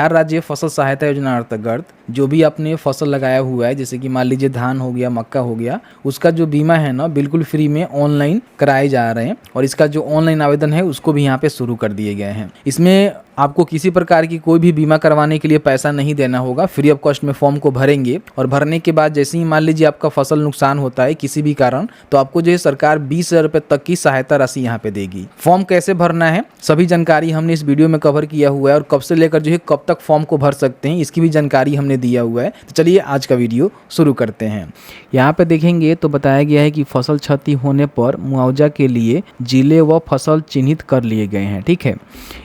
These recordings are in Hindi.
बिहार राज्य फसल सहायता योजना अंतर्गत जो भी आपने फसल लगाया हुआ है, जैसे कि मान लीजिए धान हो गया, मक्का हो गया, उसका जो बीमा है ना बिल्कुल फ्री में ऑनलाइन कराए जा रहे हैं और इसका जो ऑनलाइन आवेदन है उसको भी यहाँ पे शुरू कर दिए गए हैं। इसमें आपको किसी प्रकार की कोई भी बीमा करवाने के लिए पैसा नहीं देना होगा, फ्री ऑफ कॉस्ट में फॉर्म को भरेंगे और भरने के बाद जैसे ही मान लीजिए आपका फसल नुकसान होता है किसी भी कारण, तो आपको जो है सरकार 20,000 रुपये तक की सहायता राशि यहाँ पे देगी। फॉर्म कैसे भरना है सभी जानकारी हमने इस वीडियो में कवर किया हुआ है और कब से लेकर जो है कब तक फॉर्म को भर सकते हैं इसकी भी जानकारी हमने दिया हुआ है। तो चलिए आज का वीडियो शुरू करते हैं। यहाँ पे देखेंगे तो बताया गया है कि फसल क्षति होने पर मुआवजा के लिए जिले व फसल चिन्हित कर लिए गए हैं। ठीक है,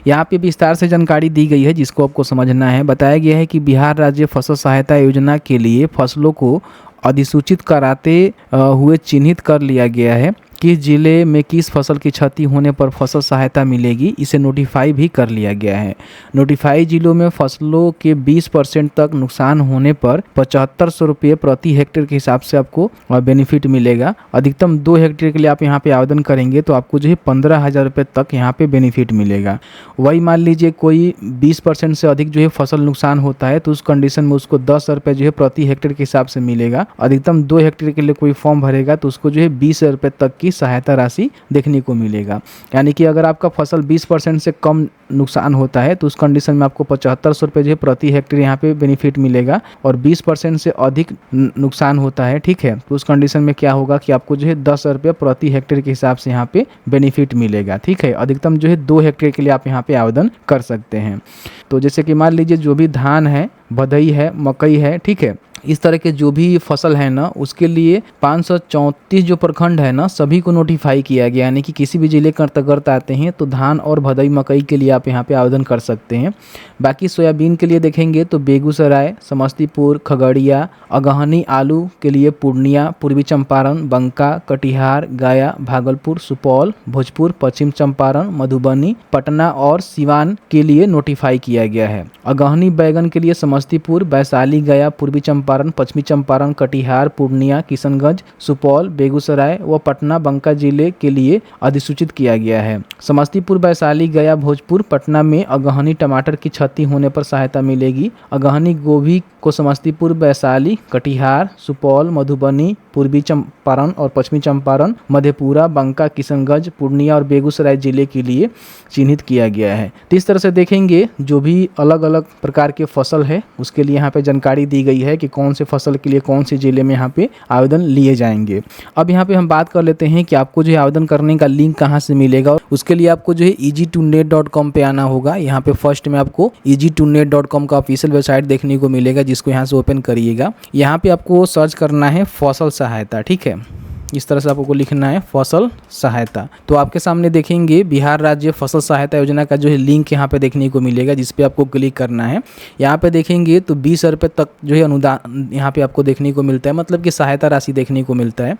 यहाँ पे विस्तार से जानकारी दी गई है जिसको आपको समझना है। बताया गया है कि बिहार राज्य फसल सहायता योजना के लिए फसलों को अधिसूचित कराते हुए चिन्हित कर लिया गया है। किस जिले में किस फसल की क्षति होने पर फसल सहायता मिलेगी, इसे नोटिफाई भी कर लिया गया है। नोटिफाई जिलों में फसलों के 20% तक नुकसान होने पर 7500 रुपये प्रति हेक्टेयर के हिसाब से आपको बेनिफिट मिलेगा। अधिकतम 2 हेक्टेयर के लिए आप यहाँ पे आवेदन करेंगे तो आपको जो है 15,000 रुपये तक यहाँ पे बेनिफिट मिलेगा। वही मान लीजिए कोई 20% से अधिक जो है फसल नुकसान होता है तो उस कंडीशन में उसको 10 रुपये जो है प्रति हेक्टेयर के हिसाब से मिलेगा। अधिकतम 2 हेक्टेयर के लिए कोई फॉर्म भरेगा तो उसको जो है 20 रुपये तक की सहायता राशि देखने को मिलेगा। यानी कि अगर आपका फसल 20% से कम नुकसान होता है तो उस कंडीशन में आपको 7500 रुपये जो है प्रति हेक्टेयर यहाँ पे बेनिफिट मिलेगा और 20% से अधिक नुकसान होता है, ठीक है, तो उस कंडीशन में क्या होगा कि आपको जो है 10 रुपये प्रति हेक्टेयर के हिसाब से यहाँ पे बेनिफिट मिलेगा। ठीक है, अधिकतम जो है 2 हेक्टेयर के लिए आप यहाँ पे आवेदन कर सकते हैं। तो जैसे कि मान लीजिए जो भी धान है, भदई है, मकई है, ठीक है, इस तरह के जो भी फसल है ना उसके लिए 534 जो प्रखंड है ना सभी को नोटिफाई किया गया, यानी कि किसी भी जिले के अंतर्गत आते हैं तो धान और भदई मकई के लिए आप यहाँ पे आवेदन कर सकते हैं। बाकी सोयाबीन के लिए देखेंगे तो बेगूसराय, समस्तीपुर, खगड़िया, अगहनी आलू के लिए पूर्णिया, पूर्वी चंपारण, बंका, कटिहार, गया, भागलपुर, सुपौल, भोजपुर, पश्चिम चंपारण, मधुबनी, पटना और सिवान के लिए नोटिफाई किया गया है। अगहनी बैगन के लिए समस्तीपुर, वैशाली, गया, पूर्वी चंपारण, पश्चिमी चंपारण, कटिहार, पूर्णिया, किशनगंज, सुपौल, बेगूसराय व पटना बंका जिले के लिए अधिसूचित किया गया है। समस्तीपुर, वैशाली, गया, भोजपुर, पटना में अगहनी टमाटर की क्षति होने पर सहायता मिलेगी। अगहनी गोभी को समस्तीपुर, वैशाली, कटिहार, सुपौल, मधुबनी, पूर्वी चंपारण और पश्चिमी चंपारण, मधेपुरा, बंका, किशनगंज, पूर्णिया और बेगूसराय जिले के लिए चिन्हित किया गया है। तो इस तरह से देखेंगे जो भी अलग अलग प्रकार के फसल है उसके लिए यहाँ पे जानकारी दी गई है कि कौन से फसल के लिए कौन से जिले में यहाँ पे आवेदन लिए जाएंगे। अब यहाँ पे हम बात कर लेते हैं कि आपको जो है आवेदन करने का लिंक कहाँ से मिलेगा। उसके लिए आपको जो है easy2net.com पे आना होगा। यहाँ पे फर्स्ट में आपको easy2net.com का ऑफिशियल वेबसाइट देखने को मिलेगा जिसको यहाँ से ओपन करिएगा। यहाँ पे आपको सर्च करना है फसल सहायता, ठीक है, इस तरह से आपको लिखना है फसल सहायता। तो आपके सामने देखेंगे बिहार राज्य फसल सहायता योजना का जो है लिंक यहाँ पे देखने को मिलेगा जिस पे आपको क्लिक करना है। यहाँ पे देखेंगे तो 20 रुपये तक जो है अनुदान यहाँ पे आपको देखने को मिलता है, मतलब कि सहायता राशि देखने को मिलता है।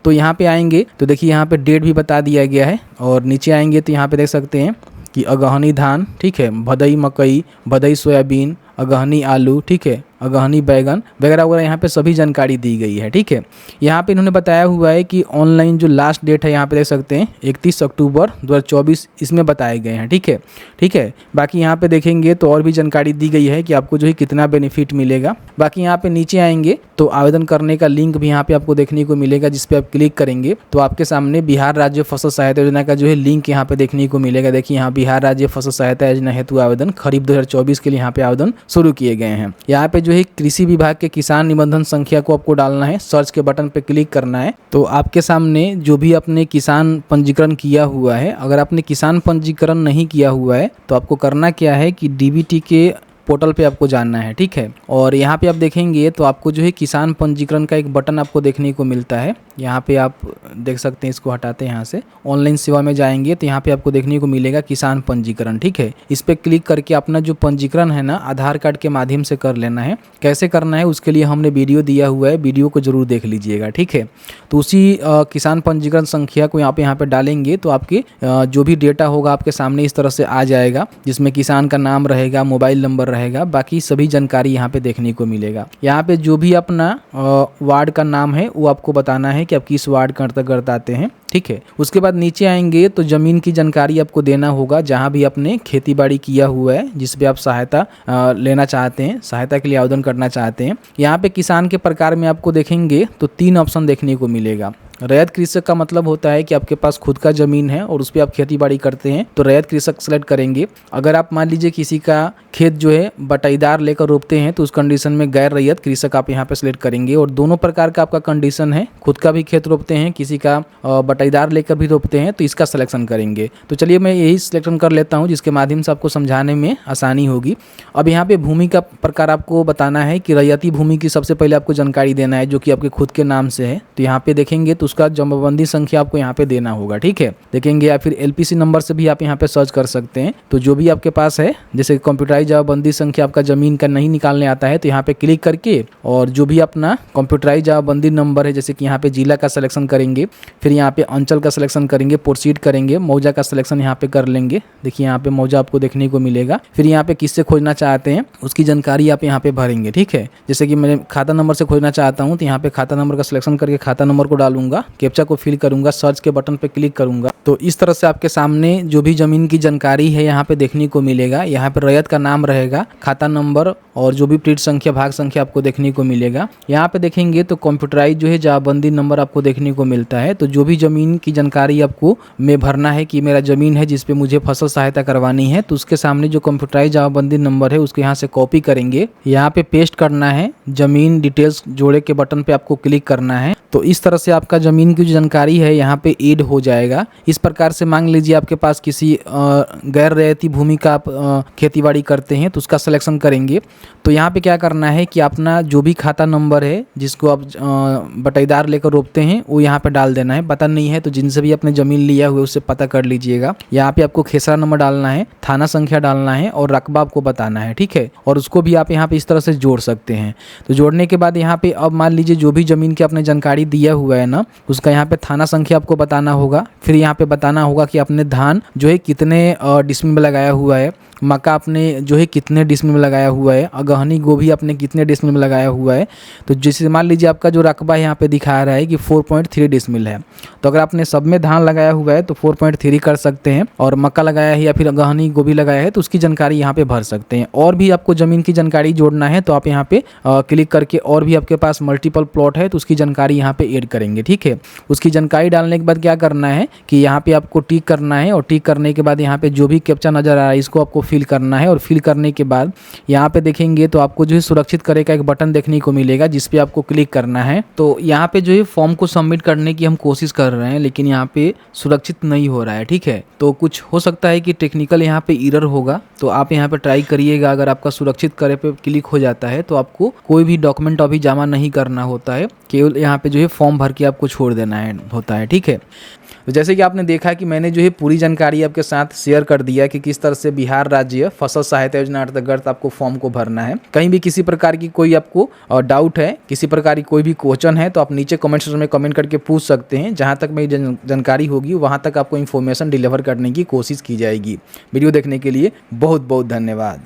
तो यहाँ पे आएंगे तो देखिए यहाँ पे डेट भी बता दिया गया है और नीचे आएंगे तो यहाँ पे देख सकते हैं कि अगहनी धान, ठीक है, भदई मकई, भदई सोयाबीन, अगहनी आलू, ठीक है, अगहनी बैगन वगैरह वगैरह यहाँ पे सभी जानकारी दी गई है। ठीक है, यहाँ पे इन्होंने बताया हुआ है कि ऑनलाइन जो लास्ट डेट है यहाँ पे देख सकते हैं 31 अक्टूबर 2024 इसमें बताए गए हैं। ठीक है, ठीक है, बाकी यहाँ पे देखेंगे तो और भी जानकारी दी गई है कि आपको जो है कितना बेनिफिट मिलेगा। बाकी यहाँ पे नीचे आएंगे तो आवेदन करने का लिंक भी यहाँ पे आपको देखने को मिलेगा जिस पे आप क्लिक करेंगे तो आपके सामने बिहार राज्य फसल सहायता योजना का जो है लिंक यहाँ पे देखने को मिलेगा। देखिए यहाँ बिहार राज्य फसल सहायता योजना हेतु आवेदन खरीफ 2024 के लिए यहाँ पे आवेदन शुरू किए गए हैं। यहाँ पे जो है कृषि विभाग के किसान निबंधन संख्या को आपको डालना है, सर्च के बटन पे क्लिक करना है तो आपके सामने जो भी आपने किसान पंजीकरण किया हुआ है, अगर आपने किसान पंजीकरण नहीं किया हुआ है तो आपको करना क्या है कि डीबीटी के पोर्टल पे आपको जानना है। ठीक है, और यहाँ पे आप देखेंगे तो आपको जो है किसान पंजीकरण का एक बटन आपको देखने को मिलता है। यहाँ पे आप देख सकते हैं, इसको हटाते हैं, यहाँ से ऑनलाइन सेवा में जाएंगे तो यहाँ पे आपको देखने को मिलेगा किसान पंजीकरण। ठीक है, इस पे क्लिक करके अपना जो पंजीकरण है ना आधार कार्ड के माध्यम से कर लेना है। कैसे करना है उसके लिए हमने वीडियो दिया हुआ है, वीडियो को जरूर देख लीजिएगा। ठीक है, तो उसी किसान पंजीकरण संख्या को यहाँ पे डालेंगे तो आपके जो भी डेटा होगा आपके सामने इस तरह से आ जाएगा जिसमें किसान का नाम रहेगा, मोबाइल नंबर रहेगा, बाकी सभी जानकारी यहाँ पे देखने को मिलेगा। यहाँ पे जो भी अपना वार्ड का नाम है वो आपको बताना है कि आप किस वार्ड के अंतर्गत आते हैं, ठीक है। उसके बाद नीचे आएंगे तो ज़मीन की जानकारी आपको देना होगा, जहाँ भी आपने खेती बाड़ी किया हुआ है, जिस पे आप सहायता लेना चाहते हैं, सहायता के लिए आवेदन करना चाहते हैं। यहाँ पे किसान के प्रकार में आपको देखेंगे तो 3 ऑप्शन देखने को मिलेगा। रैयत कृषक का मतलब होता है कि आपके पास खुद का ज़मीन है और उस पर आप खेती बाड़ी करते हैं, तो रैयत कृषक सेलेक्ट करेंगे। अगर आप मान लीजिए किसी का खेत जो है बटाईदार लेकर रोपते हैं तो उस कंडीशन में गैर रैयत कृषक आप यहाँ पे सिलेक्ट करेंगे। और दोनों प्रकार का आपका कंडीशन है, खुद का भी खेत रोपते हैं, किसी का बटाईदार लेकर भी रोपते हैं, तो इसका सिलेक्शन करेंगे। तो चलिए मैं यही सिलेक्शन कर लेता हूँ, जिसके माध्यम से आपको समझाने में आसानी होगी। अब यहाँ पे भूमि का प्रकार आपको बताना है कि रैयती भूमि की सबसे पहले आपको जानकारी देना है, जो कि आपके खुद के नाम से है। तो यहाँ पे देखेंगे तो उसका जमाबंदी संख्या आपको यहाँ पे देना होगा, ठीक है। देखेंगे या फिर एलपीसी नंबर से भी आप यहाँ पे सर्च कर सकते हैं। तो जो भी आपके पास है, जैसे कंप्यूटराइज जमाबंदी संख्या आपका जमीन का नहीं निकालने आता है तो यहाँ पे क्लिक करके और जो भी अपना कंप्यूटराइज जमाबंदी नंबर है, जैसे कि यहाँ पे जिला का सिलेक्शन करेंगे, फिर यहाँ पे अंचल का सिलेक्शन करेंगे, प्रोसीड करेंगे, मौजा का सिलेक्शन यहाँ पे कर लेंगे। देखिए यहाँ पे मौजा आपको देखने को मिलेगा। फिर यहाँ पे किससे खोजना चाहते हैं उसकी जानकारी आप यहाँ पे भरेंगे, ठीक है। जैसे कि मैं खाता नंबर से खोजना चाहता हूँ तो यहाँ पे खाता नंबर का सिलेक्शन करके खाता नंबर को डालूंगा, कैप्चा को फिल करूंगा, सर्च के बटन पे क्लिक करूंगा। तो इस तरह से आपके सामने जो भी जमीन की जानकारी है यहाँ पे देखने को मिलेगा। यहाँ पे रैयत का नाम रहेगा, खाता नंबर और जो भी प्रीट संख्या, भाग संख्या आपको देखने को मिलेगा। यहाँ पे देखेंगे तो कंप्यूटराइज जो है जमाबंदी नंबर आपको देखने को मिलता है। तो जो भी जमीन की जानकारी आपको में भरना है कि मेरा जमीन है जिसपे मुझे फसल सहायता करवानी है, तो उसके सामने जो कंप्यूटराइज जमाबंदी नंबर है उसको यहाँ से कॉपी करेंगे, यहाँ पे पेस्ट करना है, जमीन डिटेल्स जोड़े के बटन पे आपको क्लिक करना है। तो इस तरह से आपका ज़मीन की जो जानकारी है यहाँ पे ऐड हो जाएगा। इस प्रकार से मान लीजिए आपके पास किसी गैर रैयती भूमि का आप खेतीबाड़ी करते हैं तो उसका सिलेक्शन करेंगे। तो यहाँ पे क्या करना है कि अपना जो भी खाता नंबर है जिसको आप बटाईदार लेकर रोपते हैं वो यहाँ पे डाल देना है। पता नहीं है तो जिनसे भी अपने ज़मीन लिया हुआ है उससे पता कर लीजिएगा। यहाँ पे आपको खेसरा नंबर डालना है, थाना संख्या डालना है और रकबा आपको बताना है, ठीक है। और उसको भी आप यहाँ पे इस तरह से जोड़ सकते हैं। तो जोड़ने के बाद यहाँ पे अब मान लीजिए जो भी ज़मीन की आपने जानकारी दिया हुआ है ना, उसका यहाँ पे थाना संख्या आपको बताना होगा। फिर यहाँ पे बताना होगा कि आपने धान जो है कितने डिसमिल में लगाया हुआ है, मक्का आपने जो है कितने डिसमिल में लगाया हुआ है, गहनी गोभी आपने कितने डिसमिल में लगाया हुआ है। तो जैसे मान लीजिए आपका जो रकबा यहाँ पे दिखा रहा है कि 4.3 डिसमिल है, तो अगर आपने सब में धान लगाया हुआ है तो 4.3 कर सकते हैं, और मक्का लगाया है या फिर गहनी गोभी लगाया है तो उसकी जानकारी यहाँ पे भर सकते हैं। और भी आपको ज़मीन की जानकारी जोड़ना है तो आप यहाँ पे क्लिक करके और भी आपके पास मल्टीपल प्लॉट है तो उसकी जानकारी यहाँ पे ऐड करेंगे, ठीक है। उसकी जानकारी डालने के बाद क्या करना है कि यहाँ पे आपको टिक करना है, और टिक करने के बाद यहाँ पे जो भी कैप्चा नजर आ रहा है इसको आपको फिल करना है। और फिल करने के बाद यहाँ पे देखेंगे तो आपको जो है सुरक्षित करे का एक बटन देखने को मिलेगा, जिस पे आपको क्लिक करना है। तो यहाँ पे जो है फॉर्म को सबमिट करने की हम कोशिश कर रहे हैं, लेकिन यहाँ पे सुरक्षित नहीं हो रहा है, ठीक है। तो कुछ हो सकता है कि टेक्निकल यहाँ पे एरर होगा, तो आप यहाँ पे ट्राई करिएगा। अगर आपका सुरक्षित करे पे क्लिक हो जाता है तो आपको कोई भी डॉक्यूमेंट अभी जमा नहीं करना होता है, केवल यहाँ पे जो है फॉर्म भर के आपको छोड़ देना है होता है, ठीक है। तो जैसे कि आपने देखा कि मैंने जो है पूरी जानकारी आपके साथ शेयर कर दिया कि किस तरह से बिहार राज्य फसल सहायता योजना अंतर्गत आपको फॉर्म को भरना है। कहीं भी किसी प्रकार की कोई आपको डाउट है, किसी प्रकार की कोई भी क्वेश्चन है तो आप नीचे कमेंट सेक्शन में कमेंट करके पूछ सकते हैं। जहां तक मेरी जानकारी होगी वहां तक आपको इन्फॉर्मेशन डिलीवर करने की कोशिश की जाएगी। वीडियो देखने के लिए बहुत बहुत धन्यवाद।